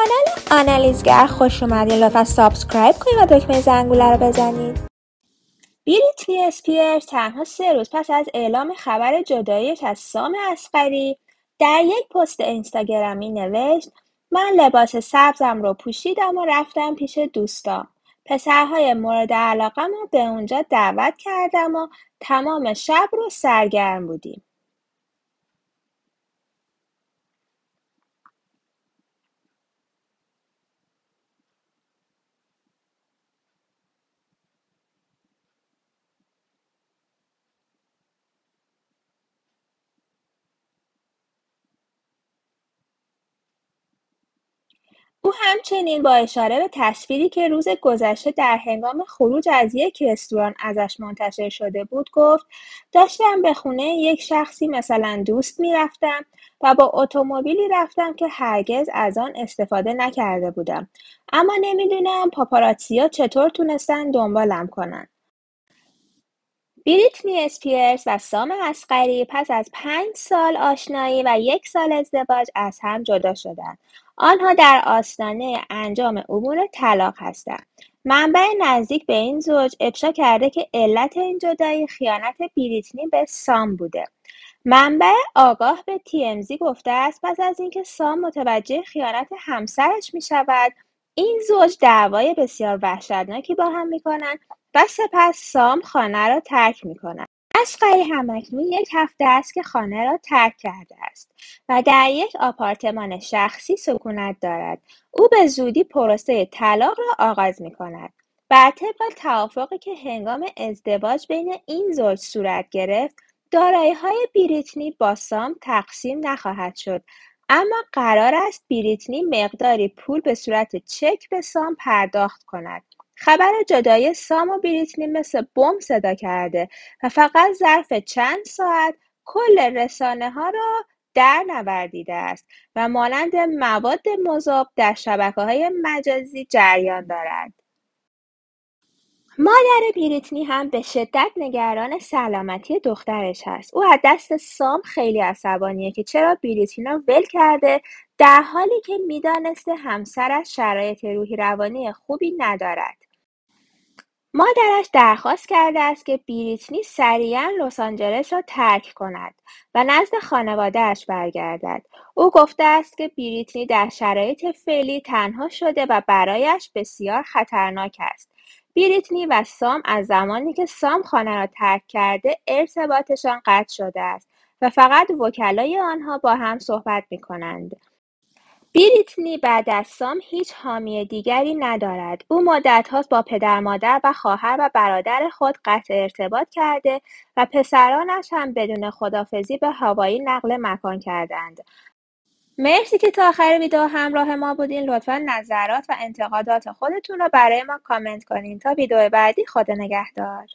کانال آنالیزگر خوش اومدین. لطفا سابسکرایب کنید و دکمه زنگوله رو بزنید. بریتنی اسپیرز تنها 3 روز پس از اعلام خبر جداییش از سام اصغری در یک پست اینستاگرامی نوشت: من لباس سبزم رو پوشیدم و رفتم پیش دوستام. پسرهای مورد علاقه‌م رو به اونجا دعوت کردم و تمام شب رو سرگرم بودیم. او همچنین با اشاره به تصویری که روز گذشته در هنگام خروج از یک رستوران ازش منتشر شده بود گفت: داشتم به خونه یک شخصی مثلا دوست میرفتم و با اتومبیلی رفتم که هرگز از آن استفاده نکرده بودم، اما نمیدونم پاپاراتزیا چطور تونستن دنبالم کنن. بریتنی اسپیرز و سام اصغری پس از 5 سال آشنایی و 1 سال ازدواج از هم جدا شدند. آنها در آستانه انجام امور طلاق هستند. منبع نزدیک به این زوج افشا کرده که علت این جدایی خیانت بریتنی به سام بوده. منبع آگاه به TMZ گفته است پس از اینکه سام متوجه خیانت همسرش می‌شود، این زوج دعوای بسیار وحشتناکی با هم می‌کنند و سپس سام خانه را ترک می‌کند. اصغری هم‌اکنون 1 هفته است که خانه را ترک کرده است و در یک آپارتمان شخصی سکونت دارد. او به زودی پروسه طلاق را آغاز می‌کند. بر طبق توافقی که هنگام ازدواج بین این زوج صورت گرفت، دارایی‌های بریتنی با سام تقسیم نخواهد شد، اما قرار است بریتنی مقداری پول به صورت چک به سام پرداخت کند. خبر جدایی سام و بریتنی مثل بمب صدا کرده و فقط ظرف چند ساعت کل رسانه‌ها را در نوردیده است و مانند مواد مذاب در شبکه‌های مجازی جریان دارد. مادر بریتنی هم به شدت نگران سلامتی دخترش هست. او از دست سام خیلی عصبانیه که چرا بریتنی رو ول کرده، در حالی که میدانسته همسرش شرایط روحی روانی خوبی ندارد. مادرش درخواست کرده است که بریتنی سریعاً لس آنجلس را ترک کند و نزد خانواده‌اش برگردد. او گفته است که بریتنی در شرایط فعلی تنها شده و برایش بسیار خطرناک است. بریتنی و سام از زمانی که سام خانه را ترک کرده ارتباطشان قطع شده است و فقط وکلای آنها با هم صحبت می‌کنند. بریتنی بعد از سام هیچ حامی دیگری ندارد. او مدت‌هاست با پدر مادر و خواهر و برادر خود قطع ارتباط کرده و پسرانش هم بدون خداحافظی به هاوایی نقل مکان کردند. مرسی که تا آخر ویدیو همراه ما بودین. لطفاً نظرات و انتقادات خودتون رو برای ما کامنت کنین. تا ویدیو بعدی، خدا نگهدار.